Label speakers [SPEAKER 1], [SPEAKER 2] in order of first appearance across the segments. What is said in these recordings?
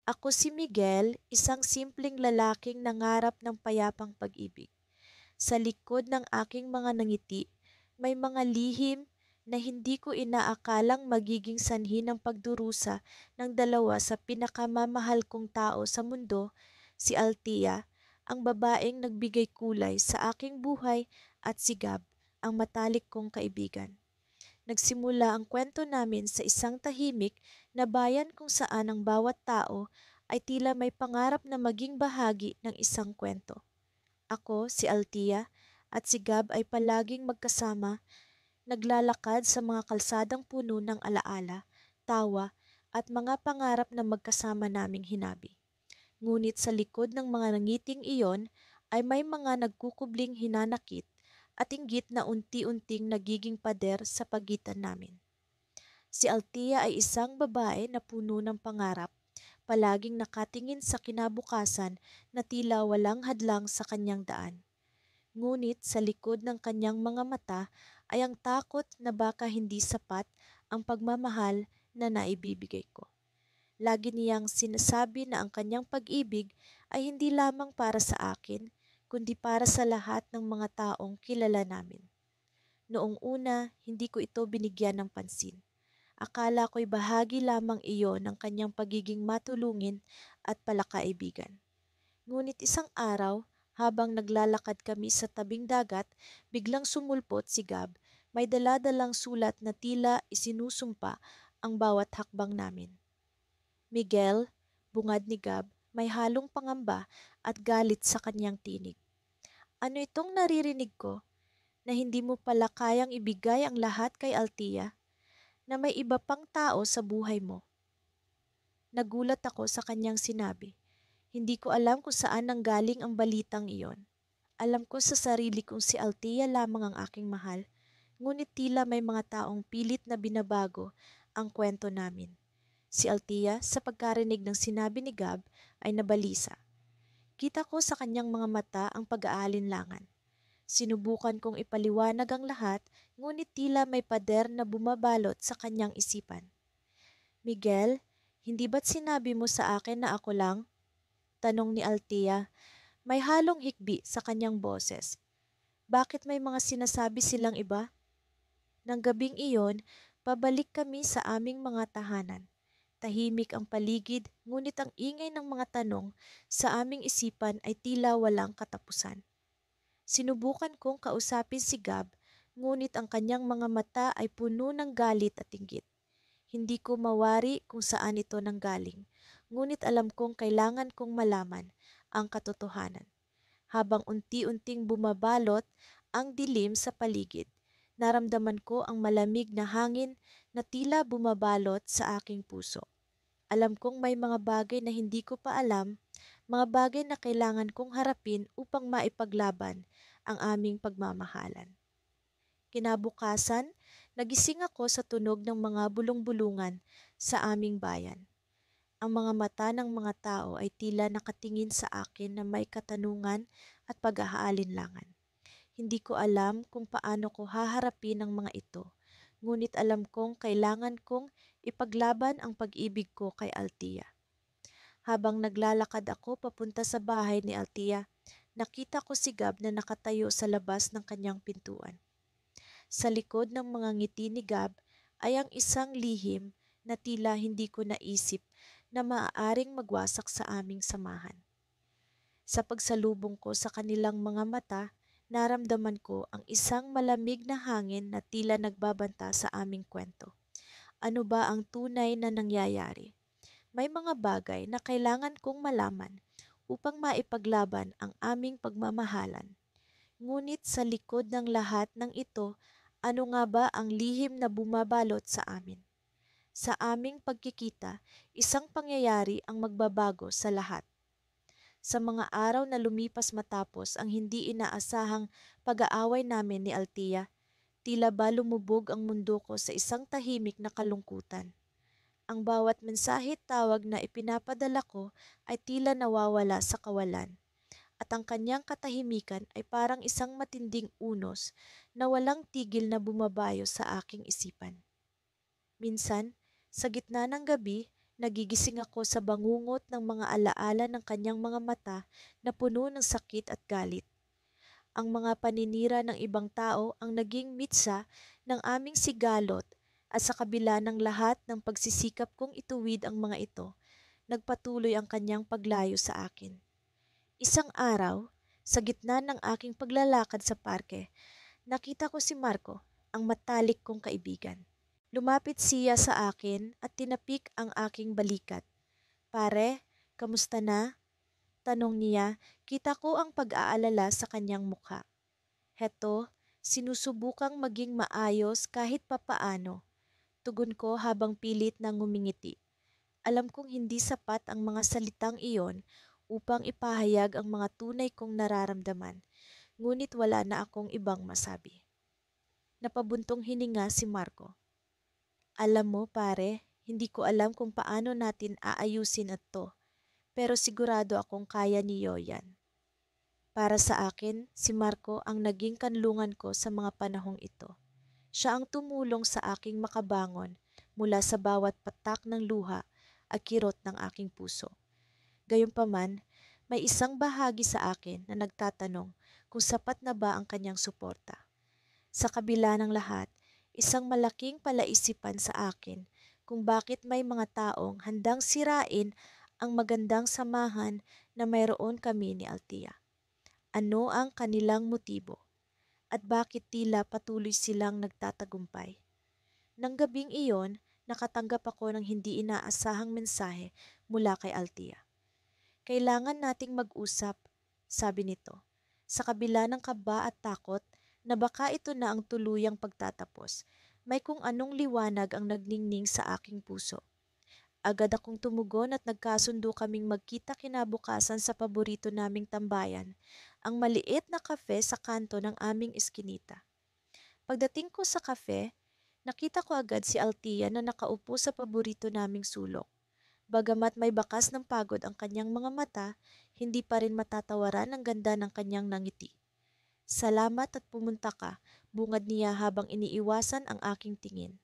[SPEAKER 1] Ako si Miguel, isang simpleng lalaking nangarap ng payapang pag-ibig. Sa likod ng aking mga nangiti, may mga lihim na hindi ko inaakalang magiging sanhi ng pagdurusa ng dalawa sa pinakamamahal kong tao sa mundo, si Althea, ang babaeng nagbigay kulay sa aking buhay, at si Gab, ang matalik kong kaibigan. Nagsimula ang kwento namin sa isang tahimik na bayan kung saan ang bawat tao ay tila may pangarap na maging bahagi ng isang kwento. Ako, si Althea, at si Gab ay palaging magkasama, naglalakad sa mga kalsadang puno ng alaala, tawa, at mga pangarap na magkasama naming hinabi. Ngunit sa likod ng mga nangiting iyon ay may mga nagkukubling hinanakit at inggit na unti-unting nagiging pader sa pagitan namin. Si Althea ay isang babae na puno ng pangarap, palaging nakatingin sa kinabukasan na tila walang hadlang sa kanyang daan. Ngunit sa likod ng kanyang mga mata ay ang takot na baka hindi sapat ang pagmamahal na naibibigay ko. Lagi niyang sinasabi na ang kanyang pag-ibig ay hindi lamang para sa akin, kundi para sa lahat ng mga taong kilala namin. Noong una, hindi ko ito binigyan ng pansin. Akala ko'y bahagi lamang iyon ng kanyang pagiging matulungin at palakaibigan. Ngunit isang araw, habang naglalakad kami sa tabing dagat, biglang sumulpot si Gab. May daladalang sulat na tila isinusumpa ang bawat hakbang namin. Miguel, bungad ni Gab, may halong pangamba at galit sa kanyang tinig. Ano itong naririnig ko? Na hindi mo pala kayang ibigay ang lahat kay Althea? Na may iba pang tao sa buhay mo? Nagulat ako sa kanyang sinabi. Hindi ko alam kung saan nanggaling ang balitang iyon. Alam ko sa sarili kong si Althea lamang ang aking mahal, ngunit tila may mga taong pilit na binabago ang kwento namin. Si Althea, sa pagkarinig ng sinabi ni Gab, ay nabalisa. Kita ko sa kanyang mga mata ang pag-aalinlangan. Sinubukan kong ipaliwanag ang lahat, ngunit tila may pader na bumabalot sa kanyang isipan. Miguel, hindi ba't sinabi mo sa akin na ako lang? Tanong ni Althea. May halong hikbi sa kanyang boses. Bakit may mga sinasabi silang iba? Nang gabing iyon, pabalik kami sa aming mga tahanan. Tahimik ang paligid, ngunit ang ingay ng mga tanong sa aming isipan ay tila walang katapusan. Sinubukan kong kausapin si Gab, ngunit ang kanyang mga mata ay puno ng galit at inggit. Hindi ko mawari kung saan ito nanggaling, ngunit alam kong kailangan kong malaman ang katotohanan. Habang unti-unting bumabalot ang dilim sa paligid, naramdaman ko ang malamig na hangin na tila bumabalot sa aking puso. Alam kong may mga bagay na hindi ko pa alam, mga bagay na kailangan kong harapin upang maipaglaban ang aming pagmamahalan. Kinabukasan, nagising ako sa tunog ng mga bulong-bulungan sa aming bayan. Ang mga mata ng mga tao ay tila nakatingin sa akin na may katanungan at pag-aalinlangan. Hindi ko alam kung paano ko haharapin ang mga ito, ngunit alam kong kailangan kong ipaglaban ang pag-ibig ko kay Althea. Habang naglalakad ako papunta sa bahay ni Althea, nakita ko si Gab na nakatayo sa labas ng kanyang pintuan. Sa likod ng mga ngiti ni Gab ay ang isang lihim na tila hindi ko naisip na maaaring magwasak sa aming samahan. Sa pagsalubong ko sa kanilang mga mata, naramdaman ko ang isang malamig na hangin na tila nagbabanta sa aming kwento. Ano ba ang tunay na nangyayari? May mga bagay na kailangan kong malaman upang maipaglaban ang aming pagmamahalan. Ngunit sa likod ng lahat ng ito, ano nga ba ang lihim na bumabalot sa amin? Sa aming pagkikita, isang pangyayari ang magbabago sa lahat. Sa mga araw na lumipas matapos ang hindi inaasahang pag-aaway namin ni Althea, tila ba lumubog ang mundo ko sa isang tahimik na kalungkutan. Ang bawat mensahe tawag na ipinapadala ko ay tila nawawala sa kawalan, at ang kanyang katahimikan ay parang isang matinding unos na walang tigil na bumabayo sa aking isipan. Minsan, sa gitna ng gabi, Nagigising ako sa bangungot ng mga alaala ng kanyang mga mata na puno ng sakit at galit. Ang mga paninira ng ibang tao ang naging mitsa ng aming sigalot at sa kabila ng lahat ng pagsisikap kong ituwid ang mga ito, nagpatuloy ang kanyang paglayo sa akin. Isang araw, sa gitna ng aking paglalakad sa parke, nakita ko si Marco, ang matalik kong kaibigan. Lumapit siya sa akin at tinapik ang aking balikat. Pare, kamusta na? Tanong niya, kita ko ang pag-aalala sa kanyang mukha. Heto, sinusubukang maging maayos kahit papaano. Tugon ko habang pilit na ngumingiti. Alam kong hindi sapat ang mga salitang iyon upang ipahayag ang mga tunay kong nararamdaman, ngunit wala na akong ibang masabi. Napabuntong hininga si Marco. Alam mo pare, hindi ko alam kung paano natin aayusin ito, pero sigurado akong kaya niyo yan. Para sa akin, si Marco ang naging kanlungan ko sa mga panahong ito. Siya ang tumulong sa aking makabangon mula sa bawat patak ng luha at kirot ng aking puso. Gayunpaman, may isang bahagi sa akin na nagtatanong kung sapat na ba ang kanyang suporta. Sa kabila ng lahat, isang malaking palaisipan sa akin kung bakit may mga taong handang sirain ang magandang samahan na mayroon kami ni Althea. Ano ang kanilang motibo? At bakit tila patuloy silang nagtatagumpay? Nang gabing iyon, nakatanggap ako ng hindi inaasahang mensahe mula kay Althea. Kailangan nating mag-usap, sabi nito. Sa kabila ng kaba at takot na baka ito na ang tuluyang pagtatapos, may kung anong liwanag ang nagningning sa aking puso. Agad akong tumugon at nagkasundo kaming magkita kinabukasan sa paborito naming tambayan, ang maliit na kafe sa kanto ng aming eskinita. Pagdating ko sa kafe, nakita ko agad si Althea na nakaupo sa paborito naming sulok. Bagamat may bakas ng pagod ang kanyang mga mata, hindi pa rin matatawaran ang ganda ng kanyang nangiti. Salamat at pumunta ka, bungad niya habang iniiwasan ang aking tingin.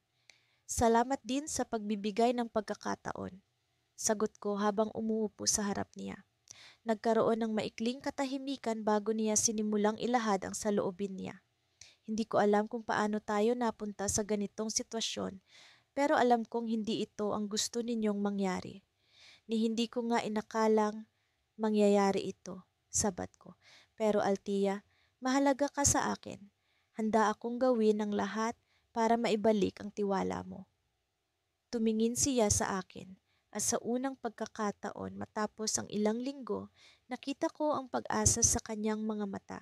[SPEAKER 1] Salamat din sa pagbibigay ng pagkakataon, sagot ko habang umuupo sa harap niya. Nagkaroon ng maikling katahimikan bago niya sinimulang ilahad ang saloobin niya. Hindi ko alam kung paano tayo napunta sa ganitong sitwasyon, pero alam kong hindi ito ang gusto ninyong mangyari. Ni hindi ko nga inakalang mangyayari ito, sabat ko. Pero Althea, mahalaga ka sa akin. Handa akong gawin ang lahat para maibalik ang tiwala mo. Tumingin siya sa akin at sa unang pagkakataon matapos ang ilang linggo, nakita ko ang pag-asa sa kanyang mga mata.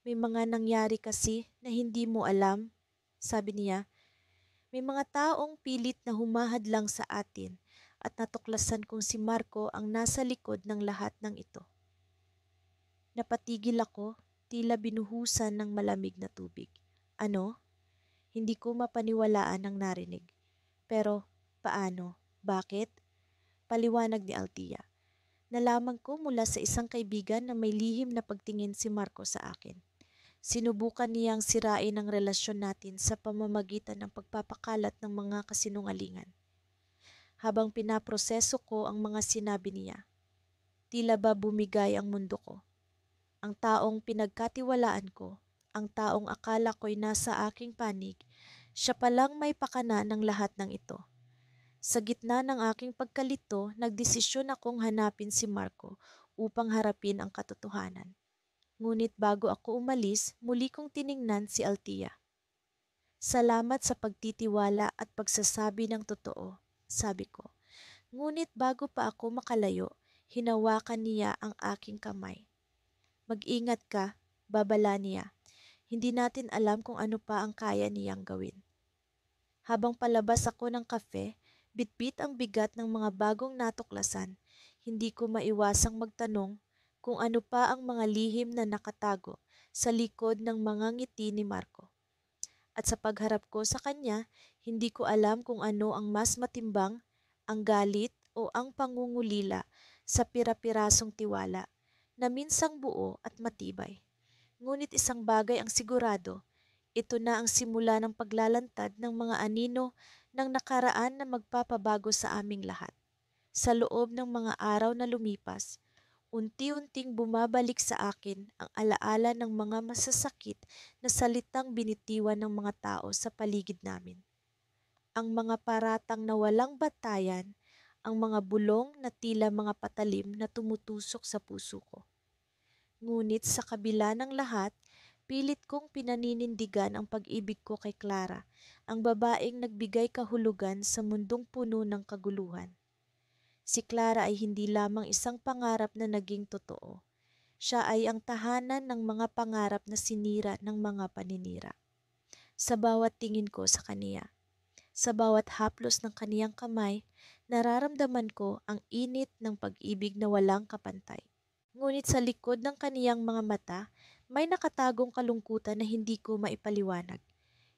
[SPEAKER 1] May mga nangyari kasi na hindi mo alam, sabi niya. May mga taong pilit na humahadlang sa atin at natuklasan kong si Marco ang nasa likod ng lahat ng ito. Napatigil ako, tila binuhusan ng malamig na tubig. Ano? Hindi ko mapaniwalaan ang narinig. Pero paano? Bakit? Paliwanag ni Althea. Nalaman ko mula sa isang kaibigan na may lihim na pagtingin si Marco sa akin. Sinubukan niyang sirain ang relasyon natin sa pamamagitan ng pagpapakalat ng mga kasinungalingan. Habang pinaproseso ko ang mga sinabi niya, tila ba bumigay ang mundo ko. Ang taong pinagkatiwalaan ko, ang taong akala ko'y nasa aking panig, siya palang may pakana ng lahat ng ito. Sa gitna ng aking pagkalito, nagdesisyon akong hanapin si Marco upang harapin ang katotohanan. Ngunit bago ako umalis, muli kong tiningnan si Althea. Salamat sa pagtitiwala at pagsasabi ng totoo, sabi ko. Ngunit bago pa ako makalayo, hinawakan niya ang aking kamay. Mag-ingat ka, babala niya. Hindi natin alam kung ano pa ang kaya niyang gawin. Habang palabas ako ng kafe, bitbit ang bigat ng mga bagong natuklasan. Hindi ko maiwasang magtanong kung ano pa ang mga lihim na nakatago sa likod ng mga ngiti ni Marco. At sa pagharap ko sa kanya, hindi ko alam kung ano ang mas matimbang, ang galit o ang pangungulila sa pira-pirasong tiwala na minsang buo at matibay. Ngunit isang bagay ang sigurado, ito na ang simula ng paglalantad ng mga anino ng nakaraan na magpapabago sa aming lahat. Sa loob ng mga araw na lumipas, unti-unting bumabalik sa akin ang alaala ng mga masasakit na salitang binitiwan ng mga tao sa paligid namin. Ang mga paratang na walang batayan, ang mga bulong na tila mga patalim na tumutusok sa puso ko. Ngunit sa kabila ng lahat, pilit kong pinaninindigan ang pag-ibig ko kay Clara, ang babaeng nagbigay kahulugan sa mundong puno ng kaguluhan. Si Clara ay hindi lamang isang pangarap na naging totoo. Siya ay ang tahanan ng mga pangarap na sinira ng mga paninira. Sa bawat tingin ko sa kaniya, sa bawat haplos ng kaniyang kamay, nararamdaman ko ang init ng pag-ibig na walang kapantay. Ngunit sa likod ng kaniyang mga mata, may nakatagong kalungkutan na hindi ko maipaliwanag.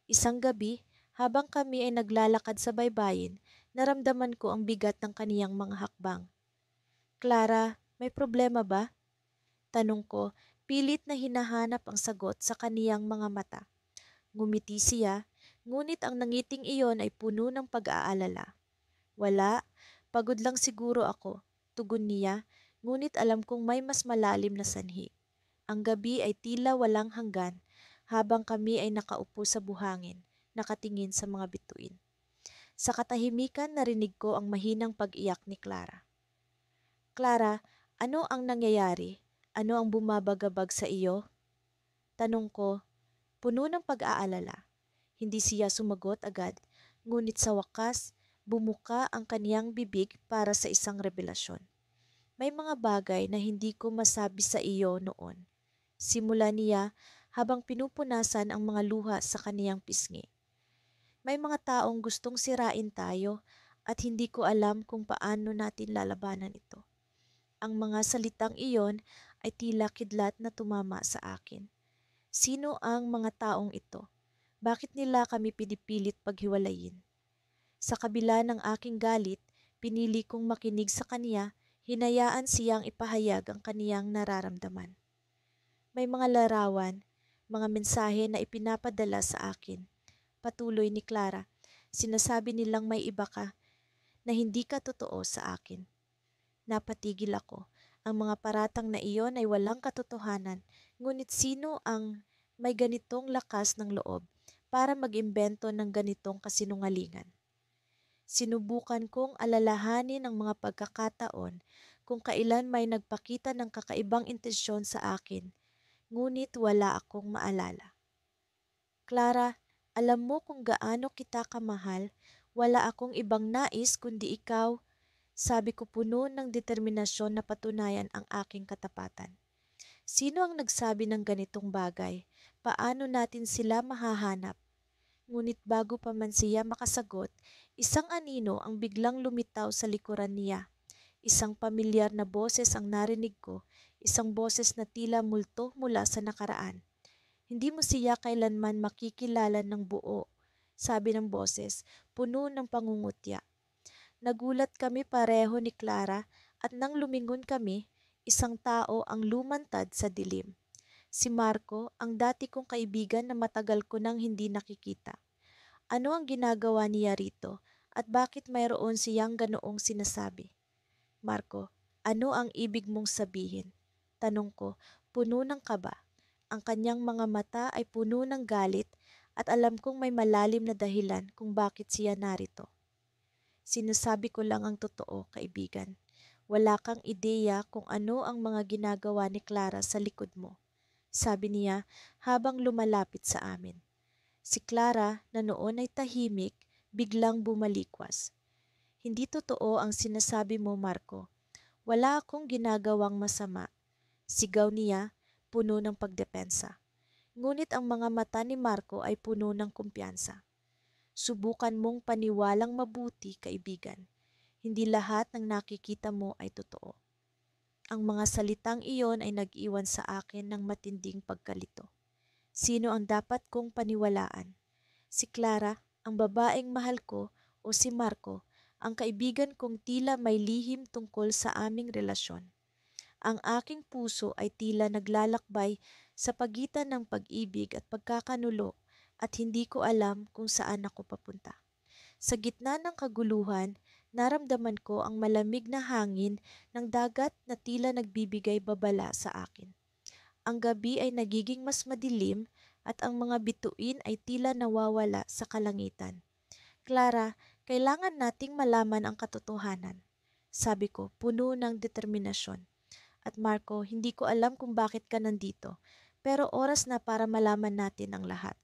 [SPEAKER 1] Isang gabi, habang kami ay naglalakad sa baybayin, naramdaman ko ang bigat ng kaniyang mga hakbang. Clara, may problema ba? Tanong ko, pilit na hinahanap ang sagot sa kaniyang mga mata. Ngumiti siya, ngunit ang nangiting iyon ay puno ng pag-aalala. Wala, pagod lang siguro ako, tugon niya, ngunit alam kong may mas malalim na sanhi. Ang gabi ay tila walang hanggan habang kami ay nakaupo sa buhangin, nakatingin sa mga bituin. Sa katahimikan narinig ko ang mahinang pag-iyak ni Clara. Clara, ano ang nangyayari? Ano ang bumabagabag sa iyo? Tanong ko, puno ng pag-aalala. Hindi siya sumagot agad, ngunit sa wakas, bumuka ang kaniyang bibig para sa isang revelasyon. May mga bagay na hindi ko masabi sa iyo noon. Simula niya habang pinupunasan ang mga luha sa kaniyang pisngi. May mga taong gustong sirain tayo at hindi ko alam kung paano natin lalabanan ito. Ang mga salitang iyon ay tila kidlat na tumama sa akin. Sino ang mga taong ito? Bakit nila kami pinipilit paghiwalayin? Sa kabila ng aking galit, pinili kong makinig sa kaniya, hinayaan siyang ipahayag ang kaniyang nararamdaman. May mga larawan, mga mensahe na ipinapadala sa akin. Patuloy ni Clara, sinasabi nilang may iba ka na hindi ka totoo sa akin. Napatigil ako. Ang mga paratang na iyon ay walang katotohanan, ngunit sino ang may ganitong lakas ng loob para mag-imbento ng ganitong kasinungalingan? Sinubukan kong alalahanin ang mga pagkakataon kung kailan may nagpakita ng kakaibang intensyon sa akin, ngunit wala akong maalala. Clara, alam mo kung gaano kita kamahal, wala akong ibang nais kundi ikaw, sabi ko puno ng determinasyon na patunayan ang aking katapatan. Sino ang nagsabi ng ganitong bagay? Paano natin sila mahahanap? Ngunit bago pa man siya makasagot, isang anino ang biglang lumitaw sa likuran niya. Isang pamilyar na boses ang narinig ko, isang boses na tila multo mula sa nakaraan. Hindi mo siya kailanman makikilala ng buo, sabi ng boses, puno ng pangungutya. Nagulat kami pareho ni Clara at nang lumingon kami, isang tao ang lumantad sa dilim. Si Marco, ang dati kong kaibigan na matagal ko nang hindi nakikita. Ano ang ginagawa niya rito at bakit mayroon siyang ganoong sinasabi? Marco, ano ang ibig mong sabihin? Tanong ko, puno ng kaba. Ang kanyang mga mata ay puno ng galit at alam kong may malalim na dahilan kung bakit siya narito. Sinasabi ko lang ang totoo, kaibigan. Wala kang ideya kung ano ang mga ginagawa ni Clara sa likod mo, sabi niya habang lumalapit sa amin. Si Clara na noon ay tahimik, biglang bumalikwas. Hindi totoo ang sinasabi mo, Marco. Wala akong ginagawang masama. Sigaw niya, puno ng pagdepensa. Ngunit ang mga mata ni Marco ay puno ng kumpiyansa. Subukan mong paniwalang mabuti, kaibigan. Hindi lahat ng nakikita mo ay totoo. Ang mga salitang iyon ay nag-iwan sa akin ng matinding pagkalito. Sino ang dapat kong paniwalaan? Si Clara, ang babaeng mahal ko, o si Marco, ang kaibigan kong tila may lihim tungkol sa aming relasyon? Ang aking puso ay tila naglalakbay sa pagitan ng pag-ibig at pagkakanulo at hindi ko alam kung saan ako papunta. Sa gitna ng kaguluhan, naramdaman ko ang malamig na hangin ng dagat na tila nagbibigay babala sa akin. Ang gabi ay nagiging mas madilim at ang mga bituin ay tila nawawala sa kalangitan. Clara, kailangan nating malaman ang katotohanan. Sabi ko, puno ng determinasyon. At Marco, hindi ko alam kung bakit ka nandito, pero oras na para malaman natin ang lahat.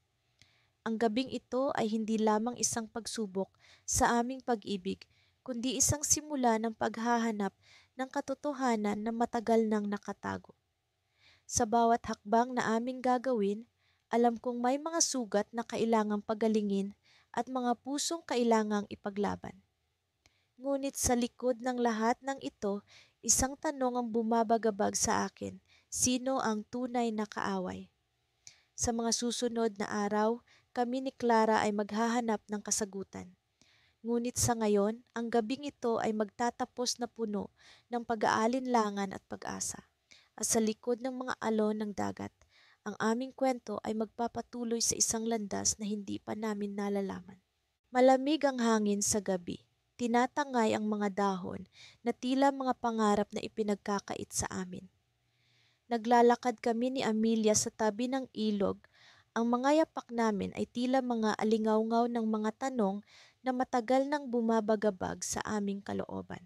[SPEAKER 1] Ang gabing ito ay hindi lamang isang pagsubok sa aming pag-ibig, kundi isang simula ng paghahanap ng katotohanan na matagal nang nakatago. Sa bawat hakbang na aming gagawin, alam kong may mga sugat na kailangang pagalingin at mga pusong kailangang ipaglaban. Ngunit sa likod ng lahat ng ito, isang tanong ang bumabagabag sa akin, sino ang tunay na kaaway? Sa mga susunod na araw, kami ni Clara ay maghahanap ng kasagutan. Ngunit sa ngayon, ang gabing ito ay magtatapos na puno ng pag-aalinlangan at pag-asa. At sa likod ng mga alon ng dagat, ang aming kwento ay magpapatuloy sa isang landas na hindi pa namin nalalaman. Malamig ang hangin sa gabi. Tinatangay ang mga dahon na tila mga pangarap na ipinagkakait sa amin. Naglalakad kami ni Amelia sa tabi ng ilog. Ang mga yapak namin ay tila mga alingawngaw ng mga tanong na matagal nang bumabagabag sa aming kalooban.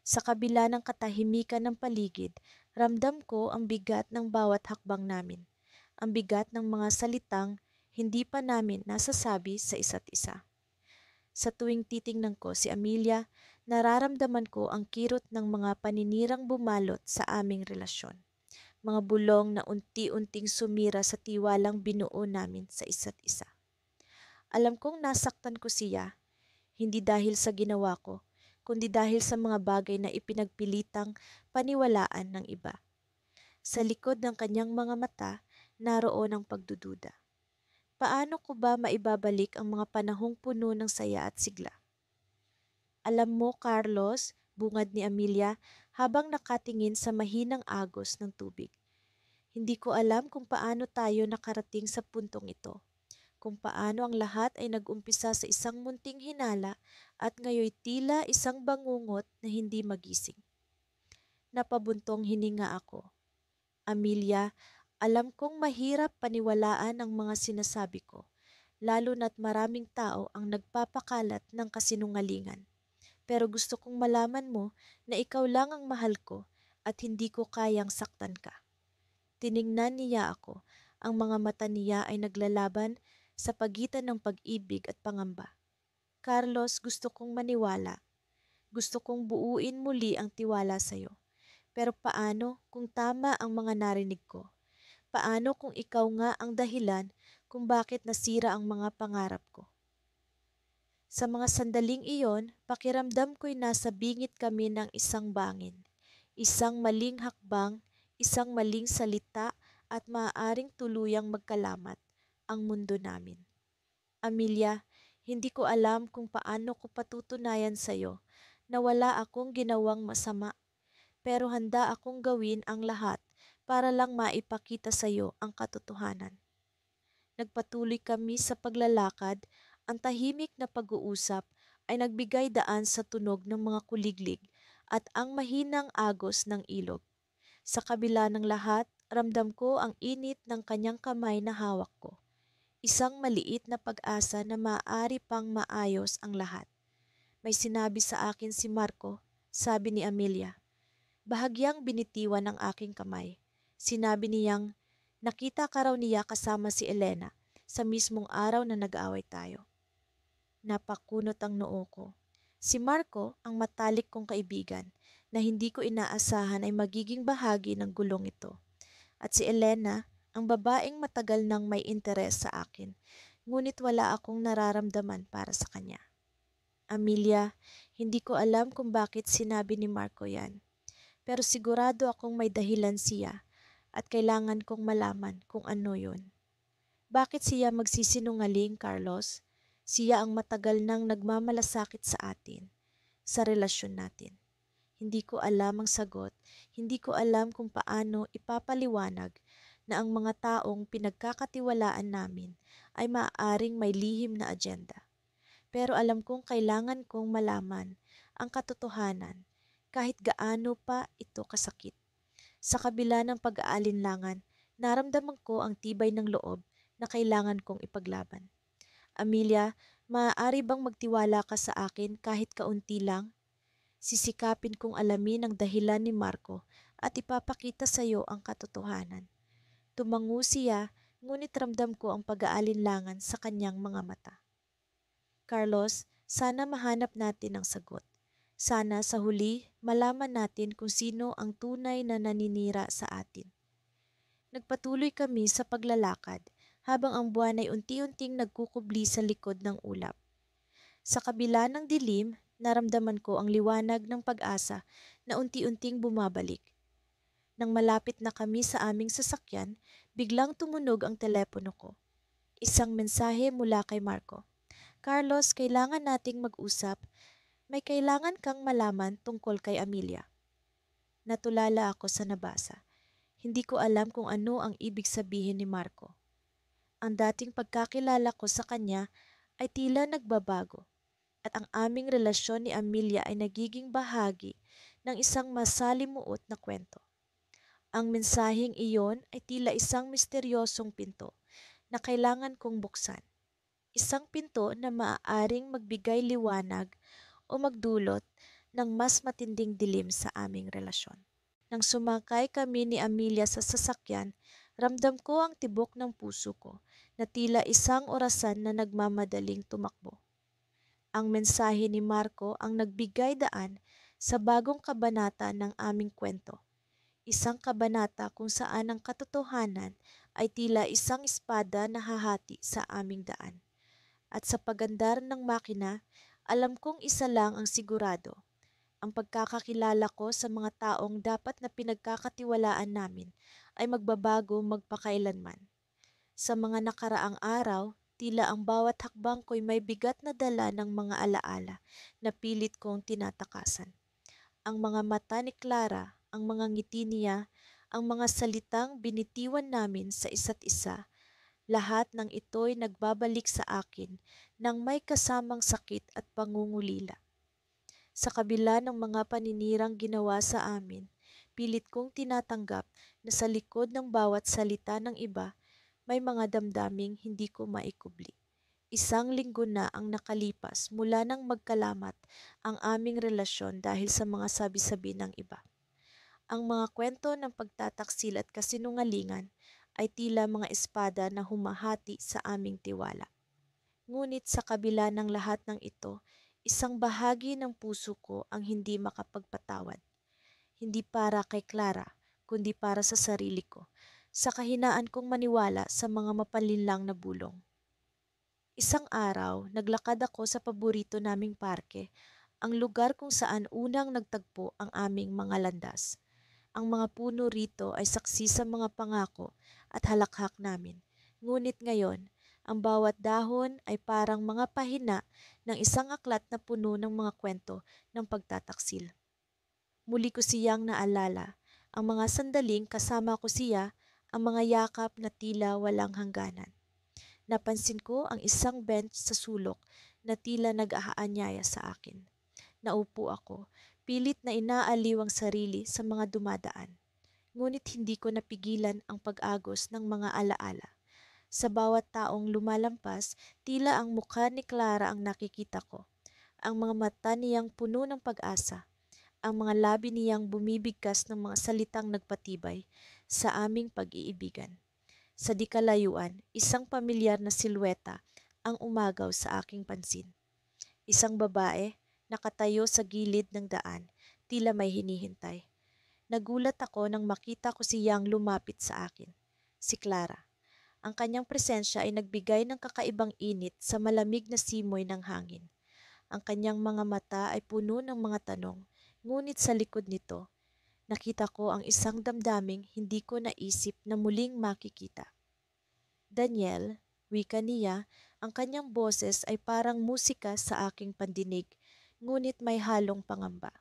[SPEAKER 1] Sa kabila ng katahimikan ng paligid, ramdam ko ang bigat ng bawat hakbang namin. Ang bigat ng mga salitang hindi pa namin nasasabi sa isa't isa. Sa tuwing titingnan ko si Amelia, nararamdaman ko ang kirot ng mga paninirang bumalot sa aming relasyon. Mga bulong na unti-unting sumira sa tiwalang binuo namin sa isa't isa. Alam kong nasaktan ko siya, hindi dahil sa ginawa ko, kundi dahil sa mga bagay na ipinagpilitang paniwalaan ng iba. Sa likod ng kanyang mga mata, naroon ang pagdududa. Paano ko ba maibabalik ang mga panahong puno ng saya at sigla? Alam mo, Carlos, bungad ni Amelia habang nakatingin sa mahinang agos ng tubig. Hindi ko alam kung paano tayo nakarating sa puntong ito. Kung paano ang lahat ay nag-umpisa sa isang munting hinala at ngayoy tila isang bangungot na hindi magising. Napabuntong hininga ako. Amelia, alam kong mahirap paniwalaan ang mga sinasabi ko, lalo na't maraming tao ang nagpapakalat ng kasinungalingan. Pero gusto kong malaman mo na ikaw lang ang mahal ko at hindi ko kayang saktan ka. Tiningnan niya ako. Ang mga mata niya ay naglalaban sa pagitan ng pag-ibig at pangamba. Carlos, gusto kong maniwala. Gusto kong buuin muli ang tiwala sa'yo. Pero paano kung tama ang mga narinig ko? Paano kung ikaw nga ang dahilan kung bakit nasira ang mga pangarap ko? Sa mga sandaling iyon, pakiramdam ko'y nasa bingit kami ng isang bangin. Isang maling hakbang, isang maling salita at maaaring tuluyang magkalamat ang mundo namin. Amelia, hindi ko alam kung paano ko patutunayan sa'yo na wala akong ginawang masama, pero handa akong gawin ang lahat para lang maipakita sa iyo ang katotohanan. Nagpatuloy kami sa paglalakad, ang tahimik na pag-uusap ay nagbigay daan sa tunog ng mga kuliglig at ang mahinang agos ng ilog. Sa kabila ng lahat, ramdam ko ang init ng kanyang kamay na hawak ko. Isang maliit na pag-asa na maaari pang maayos ang lahat. May sinabi sa akin si Marco, sabi ni Amelia. Bahagyang binitiwan ang aking kamay. Sinabi niyang, nakita ka raw niya kasama si Elena sa mismong araw na nag-aaway tayo. Napakunot ang noo ko. Si Marco, ang matalik kong kaibigan, na hindi ko inaasahan ay magiging bahagi ng gulong ito. At si Elena, ang babaeng matagal nang may interes sa akin, ngunit wala akong nararamdaman para sa kanya. Amelia, hindi ko alam kung bakit sinabi ni Marco yan. Pero sigurado akong may dahilan siya at kailangan kong malaman kung ano yun. Bakit siya magsisinungaling, Carlos? Siya ang matagal nang nagmamalasakit sa atin, sa relasyon natin. Hindi ko alam ang sagot, hindi ko alam kung paano ipapaliwanag na ang mga taong pinagkakatiwalaan namin ay maaaring may lihim na agenda. pero alam kong kailangan kong malaman ang katotohanan kahit gaano pa ito kasakit. Sa kabila ng pag-aalinlangan, naramdaman ko ang tibay ng loob na kailangan kong ipaglaban. Amelia, maaari bang magtiwala ka sa akin kahit kaunti lang? Sisikapin kong alamin ang dahilan ni Marco at ipapakita sa iyo ang katotohanan. Tumango siya, ngunit ramdam ko ang pag-aalinlangan sa kanyang mga mata. Carlos, sana mahanap natin ang sagot. Sana sa huli, malaman natin kung sino ang tunay na naninira sa atin. Nagpatuloy kami sa paglalakad habang ang buwan ay unti-unting nagkukubli sa likod ng ulap. Sa kabila ng dilim, naramdaman ko ang liwanag ng pag-asa na unti-unting bumabalik. Nang malapit na kami sa aming sasakyan, biglang tumunog ang telepono ko. Isang mensahe mula kay Marco. Carlos, kailangan nating mag-usap. May kailangan kang malaman tungkol kay Amelia. Natulala ako sa nabasa. Hindi ko alam kung ano ang ibig sabihin ni Marco. Ang dating pagkakilala ko sa kanya ay tila nagbabago at ang aming relasyon ni Amelia ay nagiging bahagi ng isang masalimuot na kwento. Ang mensaheng iyon ay tila isang misteryosong pinto na kailangan kong buksan. Isang pinto na maaaring magbigay liwanag o magdulot ng mas matinding dilim sa aming relasyon. Nang sumakay kami ni Amelia sa sasakyan, ramdam ko ang tibok ng puso ko na tila isang orasan na nagmamadaling tumakbo. Ang mensahe ni Marco ang nagbigay daan sa bagong kabanata ng aming kwento. Isang kabanata kung saan ang katotohanan ay tila isang espada na hahati sa aming daan. At sa pagandar ng makina, alam kong isa lang ang sigurado. Ang pagkakakilala ko sa mga taong dapat na pinagkakatiwalaan namin ay magbabago magpakailanman. Sa mga nakaraang araw, tila ang bawat hakbang ko'y may bigat na dala ng mga alaala na pilit kong tinatakasan. Ang mga mata ni Clara, ang mga ngiti niya, ang mga salitang binitiwan namin sa isa't isa, lahat ng ito'y nagbabalik sa akin nang may kasamang sakit at pangungulila. Sa kabila ng mga paninirang ginawa sa amin, pilit kong tinatanggap na sa likod ng bawat salita ng iba, may mga damdaming hindi ko maikubli. Isang linggo na ang nakalipas mula nang magkalamat ang aming relasyon dahil sa mga sabi-sabi ng iba. Ang mga kwento ng pagtataksil at kasinungalingan ay tila mga espada na humahati sa aming tiwala. Ngunit sa kabila ng lahat ng ito, isang bahagi ng puso ko ang hindi makapagpatawad. Hindi para kay Clara, kundi para sa sarili ko, sa kahinaan kong maniwala sa mga mapalinlang na bulong. Isang araw, naglakad ako sa paborito naming parke, ang lugar kung saan unang nagtagpo ang aming mga landas. Ang mga puno rito ay saksi sa mga pangako at halakhak namin. Ngunit ngayon, ang bawat dahon ay parang mga pahina ng isang aklat na puno ng mga kwento ng pagtataksil. Muli ko siyang naalala, ang mga sandaling kasama ko siya, ang mga yakap na tila walang hangganan. Napansin ko ang isang bench sa sulok na tila nag-aanyaya sa akin. Naupo ako, pilit na inaaliw ang sarili sa mga dumadaan. Ngunit hindi ko napigilan ang pag-agos ng mga alaala. Sa bawat taong lumalampas, tila ang mukha ni Clara ang nakikita ko. Ang mga mata niyang puno ng pag-asa. Ang mga labi niyang bumibigkas ng mga salitang nagpatibay sa aming pag-iibigan. Sa di kalayuan, isang pamilyar na silweta ang umagaw sa aking pansin. Isang babae, nakatayo sa gilid ng daan, tila may hinihintay. Nagulat ako nang makita ko siyang lumapit sa akin. Si Clara. Ang kanyang presensya ay nagbigay ng kakaibang init sa malamig na simoy ng hangin. Ang kanyang mga mata ay puno ng mga tanong, ngunit sa likod nito, nakita ko ang isang damdaming hindi ko naisip na muling makikita. Daniel, wika niya, ang kanyang boses ay parang musika sa aking pandinig, ngunit may halong pangamba.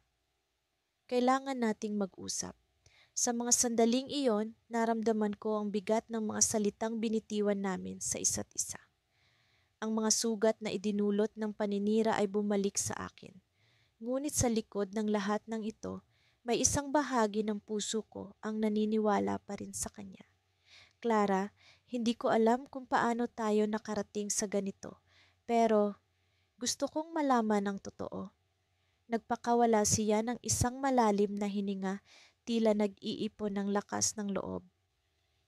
[SPEAKER 1] Kailangan nating mag-usap. Sa mga sandaling iyon, naramdaman ko ang bigat ng mga salitang binitiwan namin sa isa't isa. Ang mga sugat na idinulot ng paninira ay bumalik sa akin. Ngunit sa likod ng lahat ng ito, may isang bahagi ng puso ko ang naniniwala pa rin sa kanya. Clara, hindi ko alam kung paano tayo nakarating sa ganito, pero gusto kong malaman ang totoo. Nagpakawala siya ng isang malalim na hininga, tila nag-iipon ng lakas ng loob.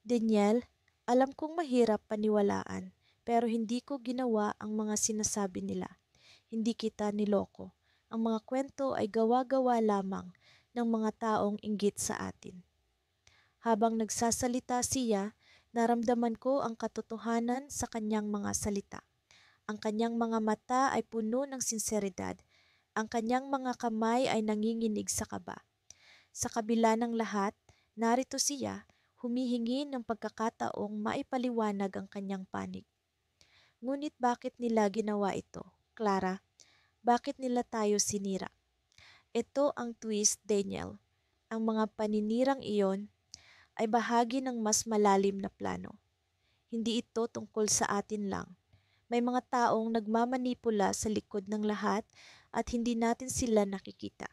[SPEAKER 1] Daniel, alam kong mahirap paniwalaan, pero hindi ko ginawa ang mga sinasabi nila. Hindi kita niloko. Ang mga kwento ay gawa-gawa lamang ng mga taong inggit sa atin. Habang nagsasalita siya, naramdaman ko ang katotohanan sa kanyang mga salita. Ang kanyang mga mata ay puno ng sinseridad. Ang kanyang mga kamay ay nanginginig sa kaba. Sa kabila ng lahat, narito siya, humihingi ng pagkakataong maipaliwanag ang kanyang panig. Ngunit bakit nila ginawa ito, Clara? Bakit nila tayo sinira? Ito ang twist, Daniel. Ang mga paninirang iyon ay bahagi ng mas malalim na plano. Hindi ito tungkol sa atin lang. May mga taong nagmamanipula sa likod ng lahat at hindi natin sila nakikita.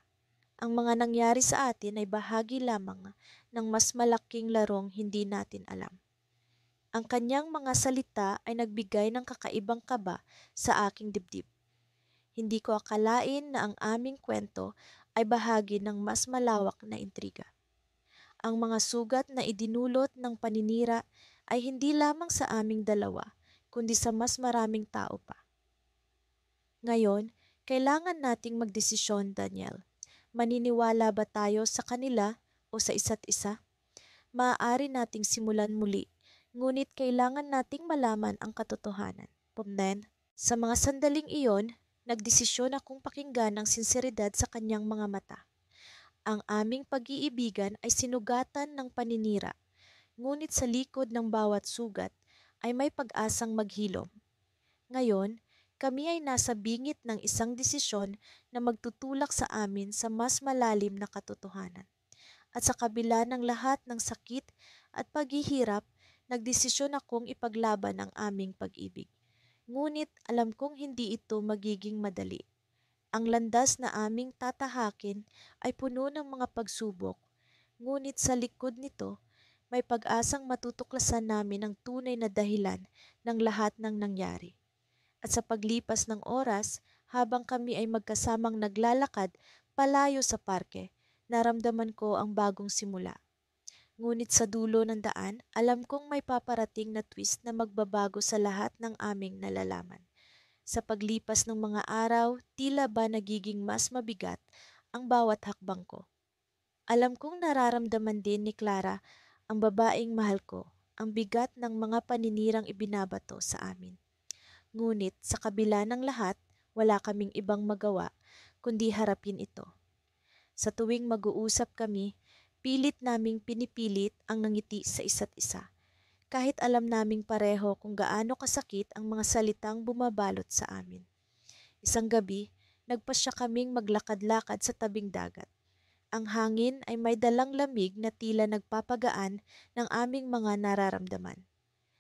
[SPEAKER 1] Ang mga nangyari sa atin ay bahagi lamang ng mas malaking larong hindi natin alam. Ang kanyang mga salita ay nagbigay ng kakaibang kaba sa aking dibdib. Hindi ko akalain na ang aming kwento ay bahagi ng mas malawak na intriga. Ang mga sugat na idinulot ng paninira ay hindi lamang sa aming dalawa, kundi sa mas maraming tao pa. Ngayon, kailangan nating magdesisyon, Daniel. Maniniwala ba tayo sa kanila o sa isa't isa? Maaari nating simulan muli, ngunit kailangan nating malaman ang katotohanan. Then, sa mga sandaling iyon, nagdesisyon akong pakinggan ang sinseridad sa kanyang mga mata. Ang aming pag-iibigan ay sinugatan ng paninira, ngunit sa likod ng bawat sugat ay may pag-asang maghilom. Ngayon, kami ay nasa bingit ng isang desisyon na magtutulak sa amin sa mas malalim na katotohanan. At sa kabila ng lahat ng sakit at paghihirap, nagdesisyon akong ipaglaban ang aming pag-ibig. Ngunit alam kong hindi ito magiging madali. Ang landas na aming tatahakin ay puno ng mga pagsubok, ngunit sa likod nito, may pag-asang matutuklasan namin ang tunay na dahilan ng lahat ng nangyari. At sa paglipas ng oras, habang kami ay magkasamang naglalakad palayo sa parke, naramdaman ko ang bagong simula. Ngunit sa dulo ng daan, alam kong may paparating na twist na magbabago sa lahat ng aming nalalaman. Sa paglipas ng mga araw, tila ba nagiging mas mabigat ang bawat hakbang ko. Alam kong nararamdaman din ni Clara, ang babaeng mahal ko, ang bigat ng mga paninirang ibinabato sa amin. Ngunit sa kabila ng lahat, wala kaming ibang magawa kundi harapin ito. Sa tuwing mag-uusap kami, pilit naming pinipilit ang nangiti sa isa't isa. Kahit alam naming pareho kung gaano kasakit ang mga salitang bumabalot sa amin. Isang gabi, nagpasya kaming maglakad-lakad sa tabing dagat. Ang hangin ay may dalang lamig na tila nagpapagaan ng aming mga nararamdaman.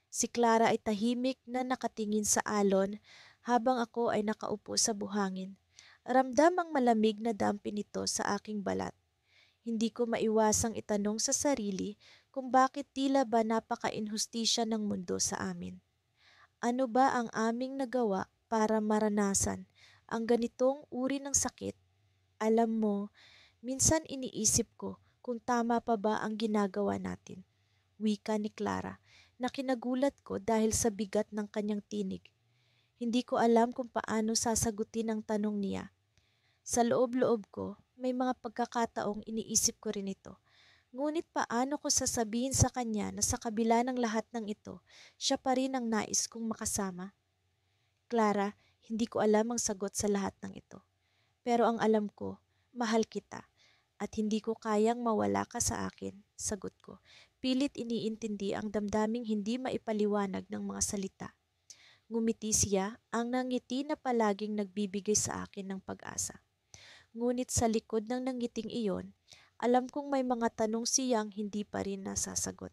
[SPEAKER 1] Si Clara ay tahimik na nakatingin sa alon habang ako ay nakaupo sa buhangin. Ramdam ang malamig na dampi nito sa aking balat. Hindi ko maiwasang itanong sa sarili kung bakit tila ba napaka-inhustisya ng mundo sa amin. Ano ba ang aming nagawa para maranasan ang ganitong uri ng sakit? Alam mo, minsan iniisip ko kung tama pa ba ang ginagawa natin. Wika ni Clara, na kinagulat ko dahil sa bigat ng kanyang tinig. Hindi ko alam kung paano sasagutin ang tanong niya. Sa loob-loob ko, may mga pagkakataong iniisip ko rin ito. Ngunit paano ko sasabihin sa kanya na sa kabila ng lahat ng ito, siya pa rin ang nais kong makasama? Clara, hindi ko alam ang sagot sa lahat ng ito. Pero ang alam ko, mahal kita. At hindi ko kayang mawala ka sa akin, sagot ko. Pilit iniintindi ang damdaming hindi maipaliwanag ng mga salita. Ngumiti siya, ang nangiti na palaging nagbibigay sa akin ng pag-asa. Ngunit sa likod ng nangiting iyon, alam kong may mga tanong siyang hindi pa rin nasasagot.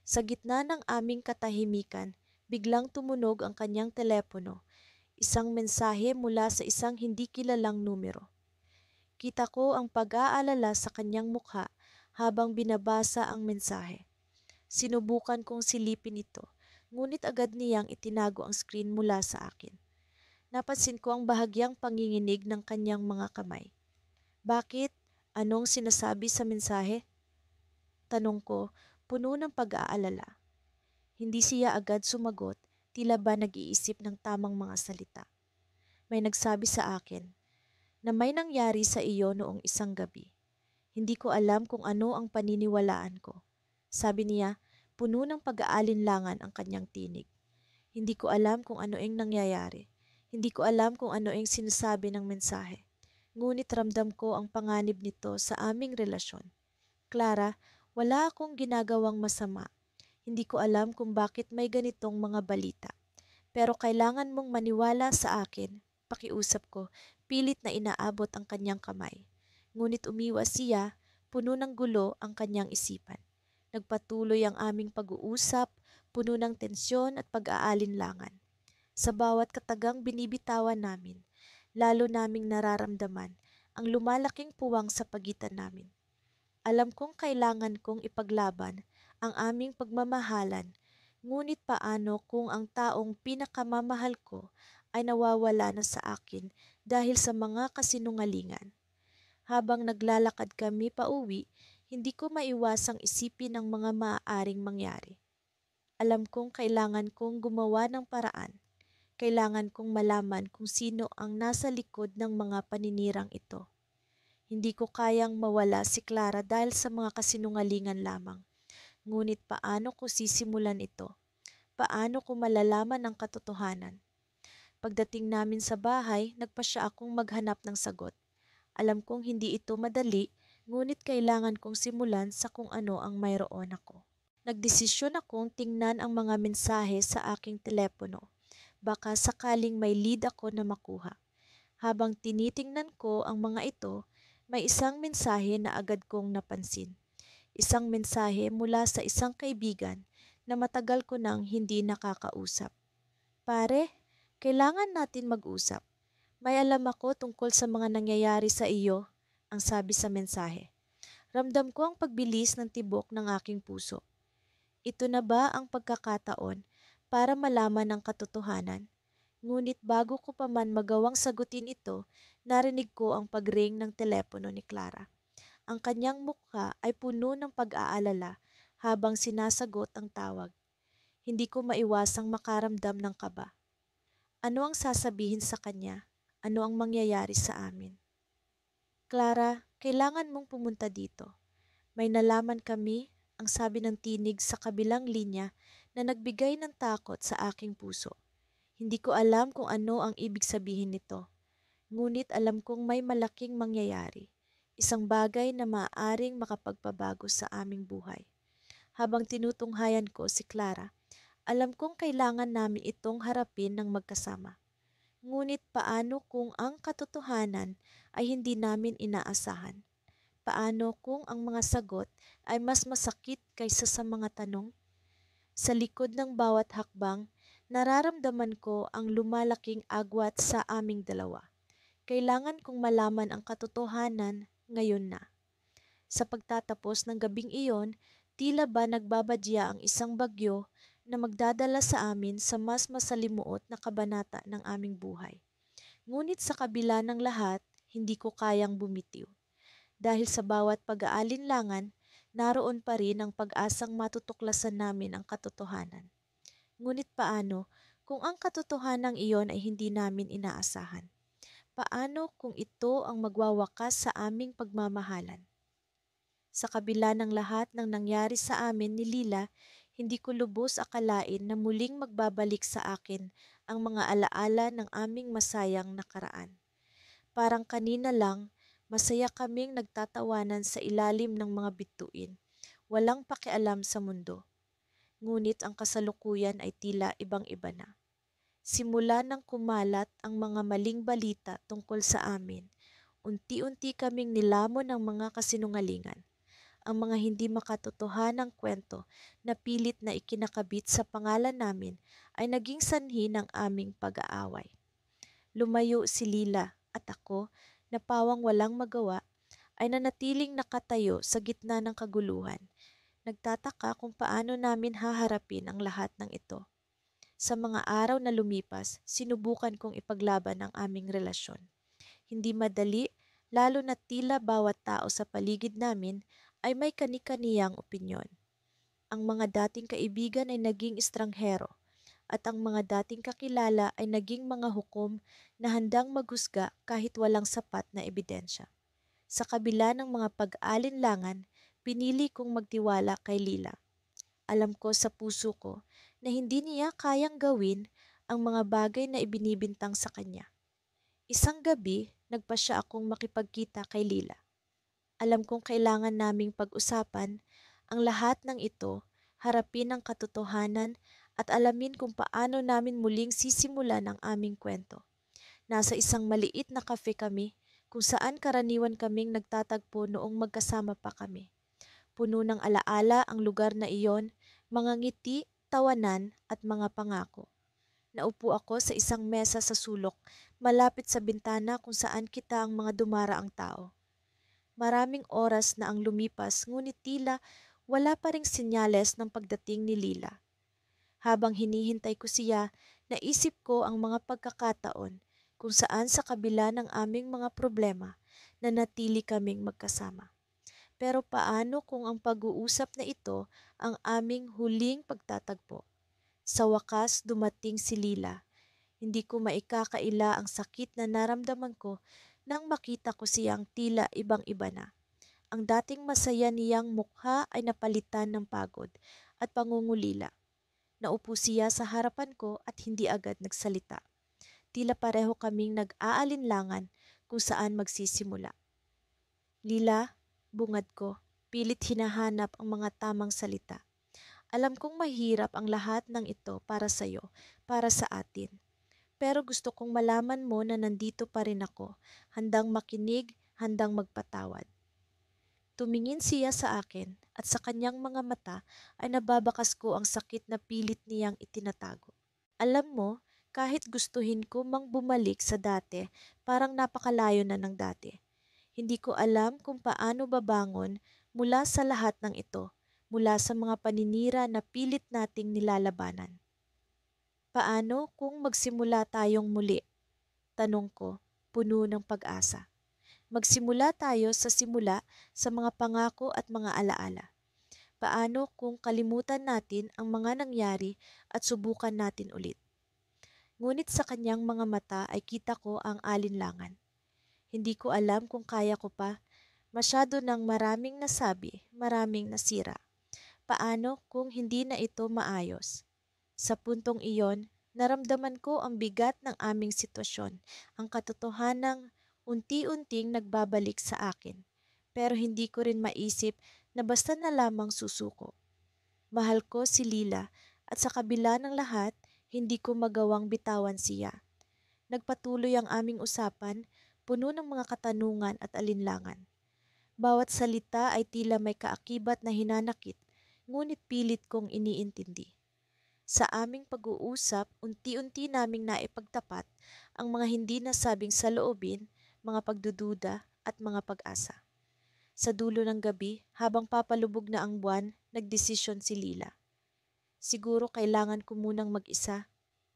[SPEAKER 1] Sa gitna ng aming katahimikan, Biglang tumunog ang kanyang telepono, isang mensahe mula sa isang hindi kilalang numero. Kita ko ang pag-aalala sa kanyang mukha habang binabasa ang mensahe. Sinubukan kong silipin ito, ngunit agad niyang itinago ang screen mula sa akin. Napansin ko ang bahagyang panginginig ng kanyang mga kamay. Bakit? Anong sinasabi sa mensahe? Tanong ko, puno ng pag-aalala. Hindi siya agad sumagot, tila ba nag-iisip ng tamang mga salita. May nagsabi sa akin na may nangyari sa iyo noong isang gabi. Hindi ko alam kung ano ang paniniwalaan ko. Sabi niya, puno ng pag-aalinlangan ang kanyang tinig. Hindi ko alam kung ano ang nangyayari. Hindi ko alam kung ano ang sinasabi ng mensahe. Ngunit ramdam ko ang panganib nito sa aming relasyon. Clara, wala akong ginagawang masama. Hindi ko alam kung bakit may ganitong mga balita. Pero kailangan mong maniwala sa akin. Pakiusap ko, pilit na inaabot ang kanyang kamay. Ngunit umiwas siya, puno ng gulo ang kanyang isipan. Nagpatuloy ang aming pag-uusap, puno ng tensyon at pag-aalinlangan. Sa bawat katagang binibitawan namin, lalo naming nararamdaman ang lumalaking puwang sa pagitan namin. Alam kong kailangan kong ipaglaban ang aming pagmamahalan, ngunit paano kung ang taong pinakamamahal ko ay nawawala na sa akin dahil sa mga kasinungalingan? Habang naglalakad kami pauwi, hindi ko maiwasang isipin ang mga maaaring mangyari. Alam kong kailangan kong gumawa ng paraan. Kailangan kong malaman kung sino ang nasa likod ng mga paninirang ito. Hindi ko kayang mawala si Clara dahil sa mga kasinungalingan lamang. Ngunit paano ko sisimulan ito? Paano ko malalaman ang katotohanan? Pagdating namin sa bahay, nagpasya akong maghanap ng sagot. Alam kong hindi ito madali, ngunit kailangan kong simulan sa kung ano ang mayroon ako. Nagdesisyon akong tingnan ang mga mensahe sa aking telepono. Baka sakaling may lead ako na makuha. Habang tinitingnan ko ang mga ito, may isang mensahe na agad kong napansin. Isang mensahe mula sa isang kaibigan na matagal ko nang hindi nakakausap. Pare, kailangan natin mag-usap. May alam ako tungkol sa mga nangyayari sa iyo, ang sabi sa mensahe. Ramdam ko ang pagbilis ng tibok ng aking puso. Ito na ba ang pagkakataon para malaman ang katotohanan? Ngunit bago ko pa man magawang sagutin ito, narinig ko ang pag-ring ng telepono ni Clara. Ang kanyang mukha ay puno ng pag-aalala habang sinasagot ang tawag. Hindi ko maiwasang makaramdam ng kaba. Ano ang sasabihin sa kanya? Ano ang mangyayari sa amin? Clara, kailangan mong pumunta dito. May nalaman kami, ang sabi ng tinig sa kabilang linya na nagbigay ng takot sa aking puso. Hindi ko alam kung ano ang ibig sabihin nito. Ngunit alam kong may malaking mangyayari. Isang bagay na maaaring makapagpabago sa aming buhay. Habang tinutunghayan ko si Clara, alam kong kailangan namin itong harapin ng magkasama. Ngunit paano kung ang katotohanan ay hindi namin inaasahan? Paano kung ang mga sagot ay mas masakit kaysa sa mga tanong? Sa likod ng bawat hakbang, nararamdaman ko ang lumalaking agwat sa aming dalawa. Kailangan kong malaman ang katotohanan ngayon na. Sa pagtatapos ng gabing iyon, tila ba nagbabadya ang isang bagyo na magdadala sa amin sa mas masalimuot na kabanata ng aming buhay. Ngunit sa kabila ng lahat, hindi ko kayang bumitiw. Dahil sa bawat pag-aalinlangan, naroon pa rin ang pag-asang matutuklasan namin ang katotohanan. Ngunit paano kung ang katotohanang iyon ay hindi namin inaasahan? Paano kung ito ang magwawakas sa aming pagmamahalan? Sa kabila ng lahat ng nangyari sa amin ni Lila, hindi ko lubos akalain na muling magbabalik sa akin ang mga alaala ng aming masayang nakaraan. Parang kanina lang, masaya kaming nagtatawanan sa ilalim ng mga bituin, walang pakialam sa mundo. Ngunit ang kasalukuyan ay tila ibang-iba na. Simula nang kumalat ang mga maling balita tungkol sa amin, unti-unti kaming nilamon ng mga kasinungalingan. ang mga hindi makatotohanang kwento na pilit na ikinakabit sa pangalan namin ay naging sanhi ng aming pag-aaway. Lumayo si Lila at ako na pawang walang magawa ay nanatiling nakatayo sa gitna ng kaguluhan. Nagtataka kung paano namin haharapin ang lahat ng ito. Sa mga araw na lumipas, sinubukan kong ipaglaban ang aming relasyon. Hindi madali, lalo na tila bawat tao sa paligid namin ay may kani-kaniyang opinyon. Ang mga dating kaibigan ay naging estranghero at ang mga dating kakilala ay naging mga hukom na handang maghusga kahit walang sapat na ebidensya. Sa kabila ng mga pag-alinlangan, pinili kong magtiwala kay Lila. Alam ko sa puso ko na hindi niya kayang gawin ang mga bagay na ibinibintang sa kanya. Isang gabi, nagpasya akong makipagkita kay Lila. Alam kong kailangan naming pag-usapan ang lahat ng ito, harapin ang katotohanan at alamin kung paano namin muling sisimulan ang aming kwento. Nasa isang maliit na cafe kami kung saan karaniwan kaming nagtatagpo noong magkasama pa kami. Puno ng alaala ang lugar na iyon, mga ngiti, tawanan at mga pangako. Naupo ako sa isang mesa sa sulok, malapit sa bintana kung saan kita ang mga dumaraang tao. Maraming oras na ang lumipas ngunit tila wala pa ring senyales ng pagdating ni Lila. Habang hinihintay ko siya, naisip ko ang mga pagkakataon kung saan sa kabila ng aming mga problema, nanatili kaming magkasama. Pero paano kung ang pag-uusap na ito ang aming huling pagtatagpo? Sa wakas dumating si Lila. Hindi ko maikakaila ang sakit na naramdaman ko nang makita ko siyang tila ibang-iba na. Ang dating masaya niyang mukha ay napalitan ng pagod at pangungulila. Naupo siya sa harapan ko at hindi agad nagsalita. Tila pareho kaming nag-aalinlangan kung saan magsisimula. Lila, bungad ko, pilit hinahanap ang mga tamang salita. Alam kong mahirap ang lahat ng ito para sa'yo, para sa atin. Pero gusto kong malaman mo na nandito pa rin ako, handang makinig, handang magpatawad. Tumingin siya sa akin at sa kanyang mga mata ay nababakas ko ang sakit na pilit niyang itinatago. Alam mo, kahit gustuhin ko mang bumalik sa dati, parang napakalayo na ng dati. Hindi ko alam kung paano babangon mula sa lahat ng ito, mula sa mga paninira na pilit nating nilalabanan. Paano kung magsimula tayong muli? Tanong ko, puno ng pag-asa. Magsimula tayo sa simula sa mga pangako at mga alaala. Paano kung kalimutan natin ang mga nangyari at subukan natin ulit? Ngunit sa kanyang mga mata ay kita ko ang alinlangan. Hindi ko alam kung kaya ko pa. Masyado nang maraming nasabi, maraming nasira. Paano kung hindi na ito maayos? Sa puntong iyon, naramdaman ko ang bigat ng aming sitwasyon, ang katotohanang unti-unting nagbabalik sa akin. Pero hindi ko rin maisip na basta na lamang susuko. Mahal ko si Lila at sa kabila ng lahat, hindi ko magawang bitawan siya. Nagpatuloy ang aming usapan, puno ng mga katanungan at alinlangan. Bawat salita ay tila may kaakibat na hinanakit, ngunit pilit kong iniintindi. Sa aming pag-uusap, unti-unti naming naipagtapat ang mga hindi nasabing saloobin, mga pagdududa at mga pag-asa. Sa dulo ng gabi, habang papalubog na ang buwan, nagdesisyon si Lila. Siguro kailangan ko munang mag-isa.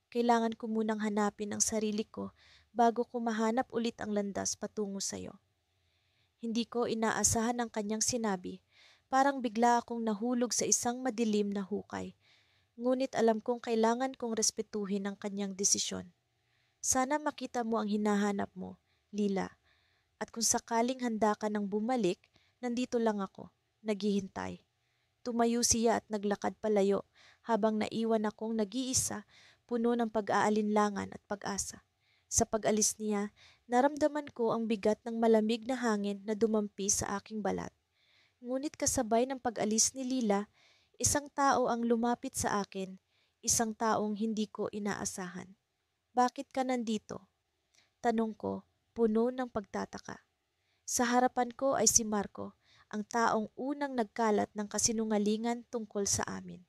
[SPEAKER 1] Kailangan ko munang hanapin ang sarili ko bago ko mahanap ulit ang landas patungo sa'yo. Hindi ko inaasahan ang kanyang sinabi. Parang bigla akong nahulog sa isang madilim na hukay. Ngunit alam kong kailangan kong respetuhin ang kanyang desisyon. Sana makita mo ang hinahanap mo, Lila. At kung sakaling handa ka nang bumalik, nandito lang ako, naghihintay. Tumayo siya at naglakad palayo habang naiwan akong nag-iisa, puno ng pag-aalinlangan at pag-asa. Sa pag-alis niya, naramdaman ko ang bigat ng malamig na hangin na dumampi sa aking balat. Ngunit kasabay ng pag-alis ni Lila, isang tao ang lumapit sa akin, isang taong hindi ko inaasahan. Bakit ka nandito? Tanong ko, puno ng pagtataka. Sa harapan ko ay si Marco, ang taong unang nagkalat ng kasinungalingan tungkol sa amin.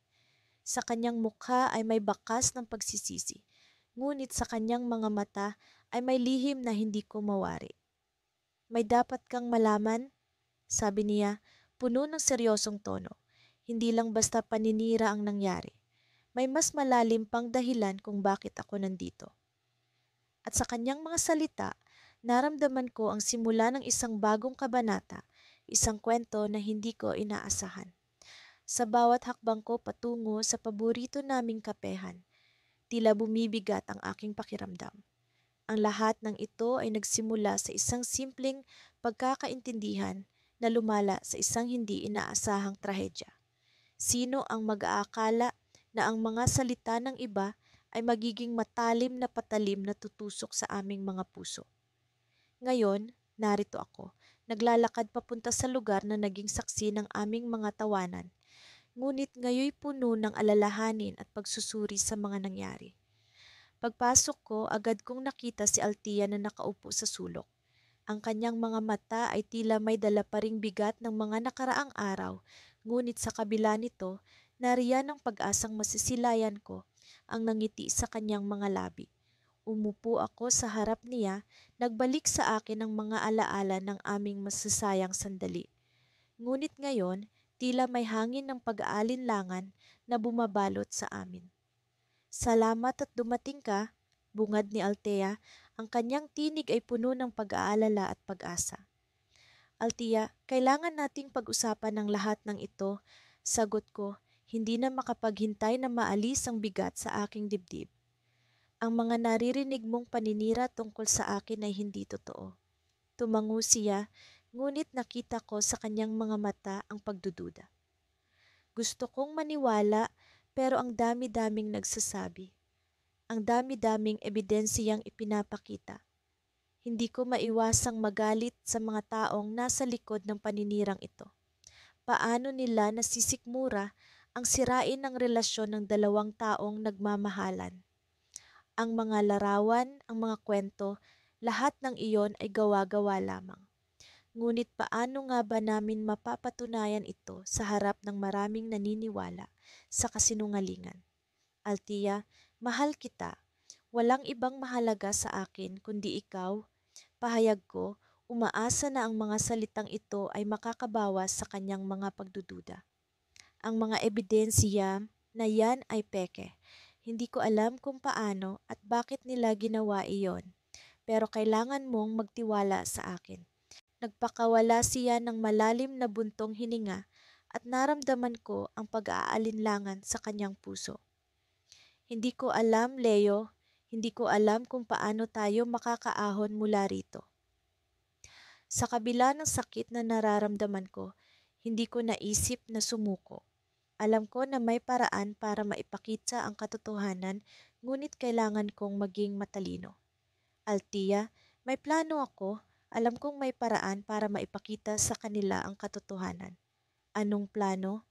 [SPEAKER 1] Sa kanyang mukha ay may bakas ng pagsisisi, ngunit sa kanyang mga mata ay may lihim na hindi ko mawari. May dapat kang malaman, sabi niya, puno ng seryosong tono. Hindi lang basta paninira ang nangyari. May mas malalim pang dahilan kung bakit ako nandito. At sa kanyang mga salita, naramdaman ko ang simula ng isang bagong kabanata, isang kwento na hindi ko inaasahan. Sa bawat hakbang ko patungo sa paborito naming kapehan, tila bumibigat ang aking pakiramdam. Ang lahat ng ito ay nagsimula sa isang simpleng pagkakaintindihan na lumala sa isang hindi inaasahang trahedya. Sino ang mag-aakala na ang mga salita ng iba ay magiging matalim na patalim na tutusok sa aming mga puso? Ngayon, narito ako, naglalakad papunta sa lugar na naging saksi ng aming mga tawanan, ngunit ngayoy puno ng alalahanin at pagsusuri sa mga nangyari. Pagpasok ko, agad kong nakita si Althea na nakaupo sa sulok. Ang kanyang mga mata ay tila may dala pa ring bigat ng mga nakaraang araw, ngunit sa kabila nito, nariyan ang pag-asang masisilayan ko ang nangiti sa kanyang mga labi. Umupo ako sa harap niya, nagbalik sa akin ang mga alaala ng aming masasayang sandali. Ngunit ngayon, tila may hangin ng pag-aalinlangan na bumabalot sa amin. Salamat at dumating ka, bungad ni Althea. Ang kanyang tinig ay puno ng pag-aalala at pag-asa. Althea, kailangan nating pag-usapan ng lahat ng ito. Sagot ko, hindi na makapaghintay na maalis ang bigat sa aking dibdib. Ang mga naririnig mong paninira tungkol sa akin ay hindi totoo. Tumango siya, ngunit nakita ko sa kanyang mga mata ang pagdududa. Gusto kong maniwala, pero ang dami-daming nagsasabi. Ang dami-daming ebidensiyang ipinapakita. Hindi ko maiwasang magalit sa mga taong nasa likod ng paninirang ito. Paano nila nasisikmura ang sirain ng relasyon ng dalawang taong nagmamahalan? Ang mga larawan, ang mga kwento, lahat ng iyon ay gawa-gawa lamang. Ngunit paano nga ba namin mapapatunayan ito sa harap ng maraming naniniwala sa kasinungalingan? Althea, mahal kita. Walang ibang mahalaga sa akin kundi ikaw. Pahayag ko, umaasa na ang mga salitang ito ay makakabawas sa kanyang mga pagdududa. Ang mga ebidensya na yan ay peke. Hindi ko alam kung paano at bakit nila ginawa iyon, pero kailangan mong magtiwala sa akin. Nagpakawala siya ng malalim na buntong hininga at naramdaman ko ang pag-aalinlangan sa kanyang puso. Hindi ko alam, Leo. Hindi ko alam kung paano tayo makakaahon mula rito. Sa kabila ng sakit na nararamdaman ko, hindi ko naisip na sumuko. Alam ko na may paraan para maipakita ang katotohanan, ngunit kailangan kong maging matalino. Althea, may plano ako. Alam kong may paraan para maipakita sa kanila ang katotohanan. Anong plano?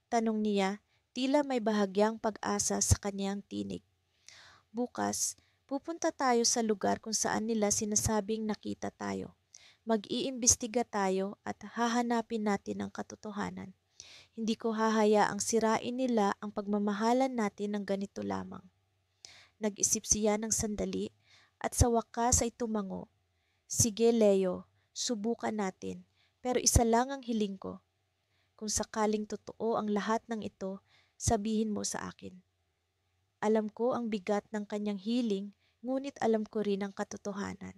[SPEAKER 1] Tanong niya, tila may bahagyang pag-asa sa kanyang tinig. Bukas, pupunta tayo sa lugar kung saan nila sinasabing nakita tayo. Mag-iimbestiga tayo at hahanapin natin ang katotohanan. Hindi ko hahayaang sirain nila ang pagmamahalan natin ng ganito lamang. Nag-isip siya ng sandali at sa wakas ay tumango. Sige, Leo, subukan natin. Pero isa lang ang hiling ko. Kung sakaling totoo ang lahat ng ito, sabihin mo sa akin. Alam ko ang bigat ng kanyang hiling, ngunit alam ko rin ang katotohanan.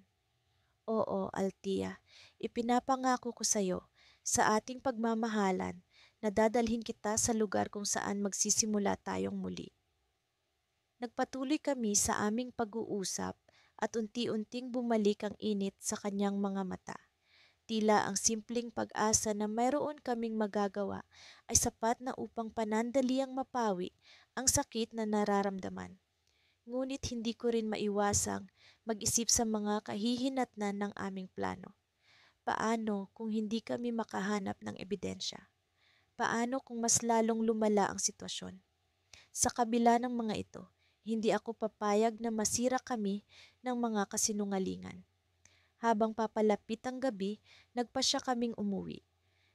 [SPEAKER 1] Oo, Althea, ipinapangako ko sa iyo, sa ating pagmamahalan, na dadalhin kita sa lugar kung saan magsisimula tayong muli. Nagpatuloy kami sa aming pag-uusap at unti-unting bumalik ang init sa kanyang mga mata. Tila ang simpleng pag-asa na mayroon kaming magagawa ay sapat na upang panandaliang mapawi ang sakit na nararamdaman. Ngunit hindi ko rin maiwasang mag-isip sa mga kahihinatnan ng aming plano. Paano kung hindi kami makahanap ng ebidensya? Paano kung mas lalong lumala ang sitwasyon? Sa kabila ng mga ito, hindi ako papayag na masira kami ng mga kasinungalingan. Habang papalapit ang gabi, nagpasya kaming umuwi.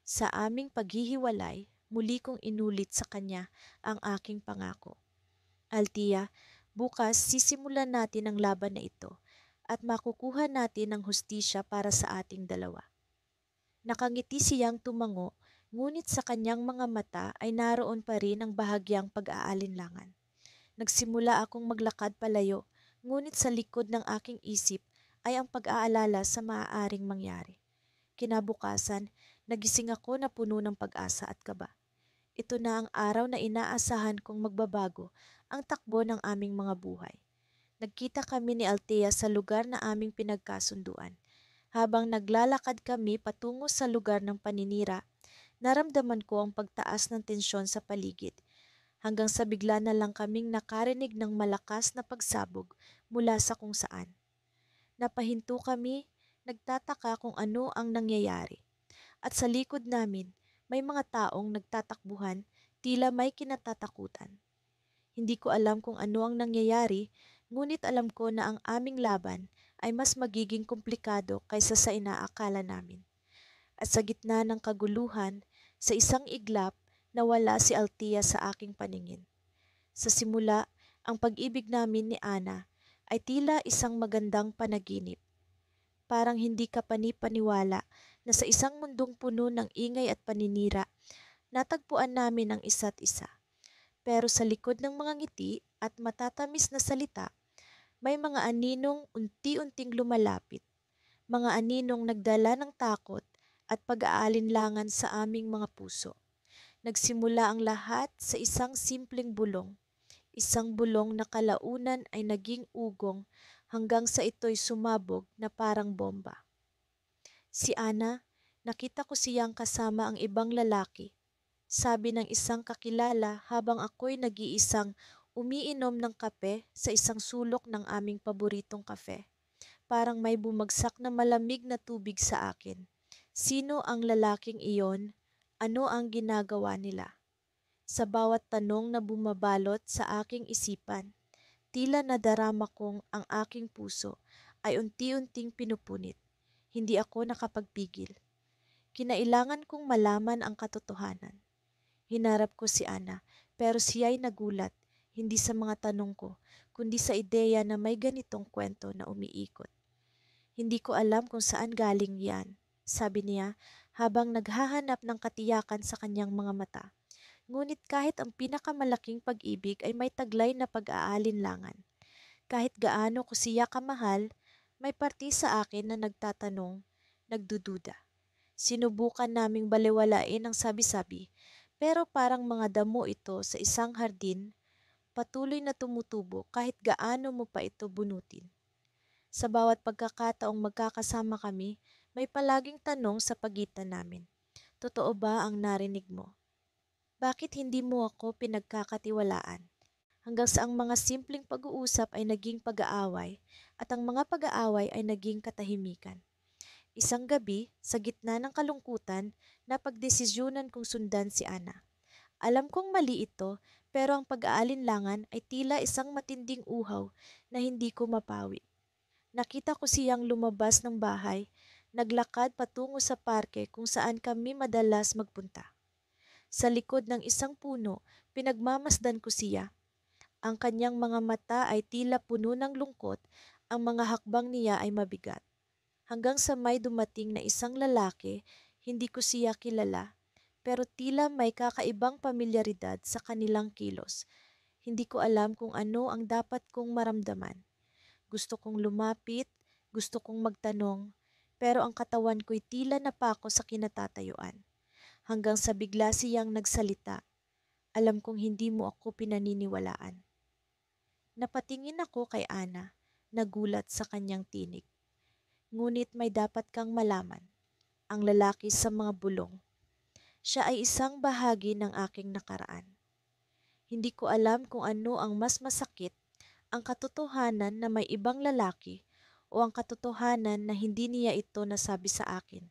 [SPEAKER 1] Sa aming paghihiwalay, muli kong inulit sa kanya ang aking pangako. Althea, bukas sisimulan natin ang laban na ito at makukuha natin ang hustisya para sa ating dalawa. Nakangiti siyang tumango, ngunit sa kanyang mga mata ay naroon pa rin ang bahagyang pag-aalinlangan. Nagsimula akong maglakad palayo, ngunit sa likod ng aking isip ay ang pag-aalala sa maaaring mangyari. Kinabukasan, nagising ako na puno ng pag-asa at kaba. Ito na ang araw na inaasahan kong magbabago ang takbo ng aming mga buhay. Nagkita kami ni Althea sa lugar na aming pinagkasunduan. Habang naglalakad kami patungo sa lugar ng paninira, naramdaman ko ang pagtaas ng tensyon sa paligid. Hanggang sa bigla na lang kaming nakarinig ng malakas na pagsabog mula sa kung saan. Napahinto kami, nagtataka kung ano ang nangyayari. At sa likod namin, may mga taong nagtatakbuhan, tila may kinatatakutan. Hindi ko alam kung ano ang nangyayari, ngunit alam ko na ang aming laban ay mas magiging komplikado kaysa sa inaakala namin. At sa gitna ng kaguluhan, sa isang iglap, nawala si Althea sa aking paningin. Sa simula, ang pag-ibig namin ni Ana ay tila isang magandang panaginip. Parang hindi ka panipaniwala na sa isang mundong puno ng ingay at paninira, natagpuan namin ang isa't isa. Pero sa likod ng mga ngiti at matatamis na salita, may mga aninong unti-unting lumalapit. Mga aninong nagdala ng takot at pag-aalinlangan sa aming mga puso. Nagsimula ang lahat sa isang simpleng bulong. Isang bulong na kalaunan ay naging ugong hanggang sa ito'y sumabog na parang bomba. Si Ana, nakita ko siyang kasama ang ibang lalaki. Sabi ng isang kakilala habang ako'y nag-iisang umiinom ng kape sa isang sulok ng aming paboritong kafe. Parang may bumagsak na malamig na tubig sa akin. Sino ang lalaking iyon? Ano ang ginagawa nila? Sa bawat tanong na bumabalot sa aking isipan, tila nadarama kong ang aking puso ay unti-unting pinupunit. Hindi ako nakapagpigil. Kinailangan kong malaman ang katotohanan. Hinarap ko si Ana, pero siya'y nagulat, hindi sa mga tanong ko, kundi sa ideya na may ganitong kwento na umiikot. Hindi ko alam kung saan galing yan, sabi niya habang naghahanap ng katiyakan sa kanyang mga mata. Ngunit kahit ang pinakamalaking pag-ibig ay may taglay na pag-aalinlangan. Kahit gaano ko siya kamahal, may parte sa akin na nagtatanong, nagdududa. Sinubukan naming balewalain ang sabi-sabi, pero parang mga damo ito sa isang hardin, patuloy na tumutubo kahit gaano mo pa ito bunutin. Sa bawat pagkakataong magkakasama kami, may palaging tanong sa pagitan namin. Totoo ba ang narinig mo? Bakit hindi mo ako pinagkakatiwalaan? Hanggang sa ang mga simpleng pag-uusap ay naging pag-aaway at ang mga pag-aaway ay naging katahimikan. Isang gabi, sa gitna ng kalungkutan, napagdesisyunan kong sundan si Ana. Alam kong mali ito, pero ang pag-aalinlangan ay tila isang matinding uhaw na hindi ko mapawi. Nakita ko siyang lumabas ng bahay, naglakad patungo sa parke kung saan kami madalas magpunta. Sa likod ng isang puno, pinagmamasdan ko siya. Ang kanyang mga mata ay tila puno ng lungkot, ang mga hakbang niya ay mabigat. Hanggang sa may dumating na isang lalaki, hindi ko siya kilala, pero tila may kakaibang pamilyaridad sa kanilang kilos. Hindi ko alam kung ano ang dapat kong maramdaman. Gusto kong lumapit, gusto kong magtanong, pero ang katawan ko'y tila napako sa kinatatayuan. Hanggang sa bigla siyang nagsalita, alam kong hindi mo ako pinaniniwalaan. Napatingin ako kay Ana, nagulat sa kanyang tinig. Ngunit may dapat kang malaman, ang lalaki sa mga bulong. Siya ay isang bahagi ng aking nakaraan. Hindi ko alam kung ano ang mas masakit, ang katotohanan na may ibang lalaki o ang katotohanan na hindi niya ito nasabi sa akin.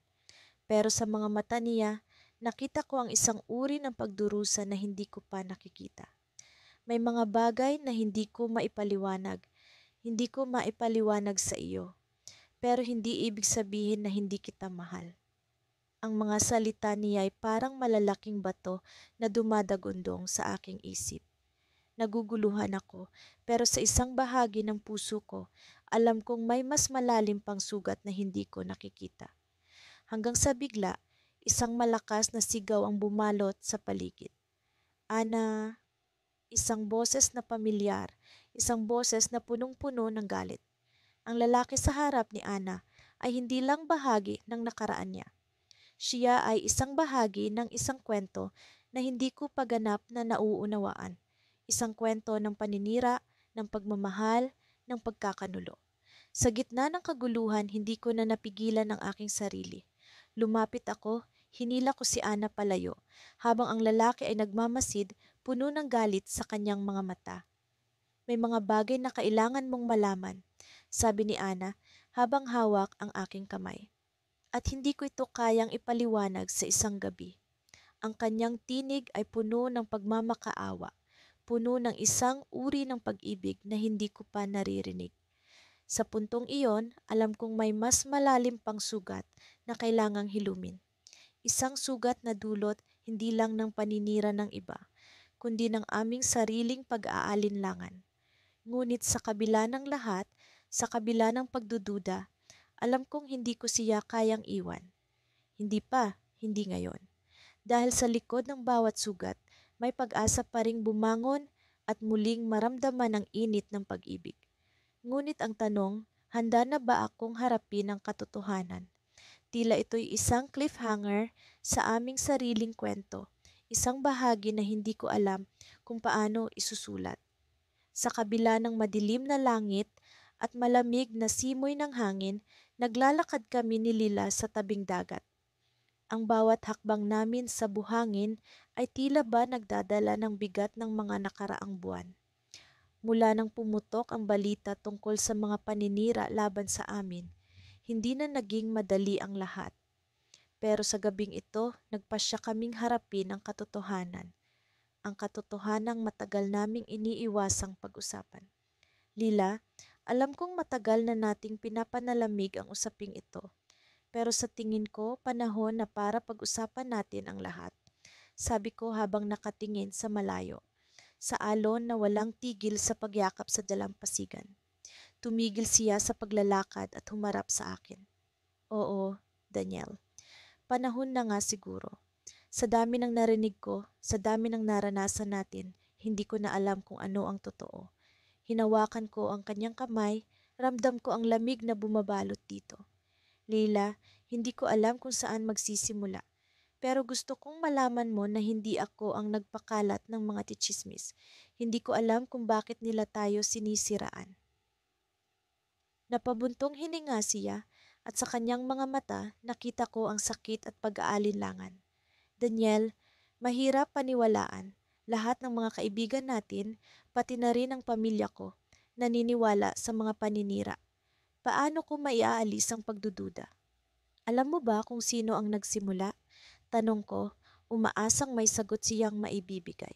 [SPEAKER 1] Pero sa mga mata niya, nakita ko ang isang uri ng pagdurusa na hindi ko pa nakikita. May mga bagay na hindi ko maipaliwanag sa iyo, pero hindi ibig sabihin na hindi kita mahal. Ang mga salita niya ay parang malalaking bato na dumadagundong sa aking isip. Naguguluhan ako, pero sa isang bahagi ng puso ko, alam kong may mas malalim pang sugat na hindi ko nakikita. Hanggang sa bigla, isang malakas na sigaw ang bumalot sa paligid. Ana, isang boses na pamilyar, isang boses na punong-puno ng galit. Ang lalaki sa harap ni Ana ay hindi lang bahagi ng nakaraan niya. Siya ay isang bahagi ng isang kwento na hindi ko paganap na nauunawaan. Isang kwento ng paninira, ng pagmamahal, ng pagkakanulo. Sa gitna ng kaguluhan, hindi ko na napigilan ang aking sarili. Lumapit ako, hinila ko si Ana palayo, habang ang lalaki ay nagmamasid, puno ng galit sa kanyang mga mata. May mga bagay na kailangan mong malaman, sabi ni Ana habang hawak ang aking kamay. At hindi ko ito kayang ipaliwanag sa isang gabi. Ang kanyang tinig ay puno ng pagmamakaawa, puno ng isang uri ng pag-ibig na hindi ko pa naririnig. Sa puntong iyon, alam kong may mas malalim pang sugat na kailangang hilumin. Isang sugat na dulot hindi lang ng paninira ng iba, kundi ng aming sariling pag-aalinlangan. Ngunit sa kabila ng lahat, sa kabila ng pagdududa, alam kong hindi ko siya kayang iwan. Hindi pa, hindi ngayon. Dahil sa likod ng bawat sugat, may pag-asa pa ring bumangon at muling maramdaman ang init ng pag-ibig. Ngunit ang tanong, handa na ba akong harapin ang katotohanan? Tila ito'y isang cliffhanger sa aming sariling kwento, isang bahagi na hindi ko alam kung paano isusulat. Sa kabila ng madilim na langit at malamig na simoy ng hangin, naglalakad kami ni Lila sa tabing dagat. Ang bawat hakbang namin sa buhangin ay tila ba nagdadala ng bigat ng mga nakaraang buwan. Mula nang pumutok ang balita tungkol sa mga paninira laban sa amin, hindi na naging madali ang lahat. Pero sa gabing ito, nagpasya kaming harapin ang katotohanan. Ang katotohanang matagal naming iniiwasang pag-usapan. Lila, alam kong matagal na nating pinapanalamig ang usaping ito. Pero sa tingin ko, panahon na para pag-usapan natin ang lahat. Sabi ko habang nakatingin sa malayo. Sa alon na walang tigil sa pagyakap sa dalampasigan. Tumigil siya sa paglalakad at humarap sa akin. Oo, Daniel. Panahon na nga siguro. Sa dami ng narinig ko, sa dami ng naranasan natin, hindi ko na alam kung ano ang totoo. Hinawakan ko ang kanyang kamay, ramdam ko ang lamig na bumabalot dito. Leila, hindi ko alam kung saan magsisimula. Pero gusto kong malaman mo na hindi ako ang nagpakalat ng mga tichismis. Hindi ko alam kung bakit nila tayo sinisiraan. Napabuntong hininga siya at sa kanyang mga mata nakita ko ang sakit at pag-aalinlangan. Daniel, mahirap paniwalaan. Lahat ng mga kaibigan natin, pati na rin ang pamilya ko, naniniwala sa mga paninira. Paano ko maiaalis ang pagdududa? Alam mo ba kung sino ang nagsimula? Tanong ko, umaasang may sagot siyang maibibigay.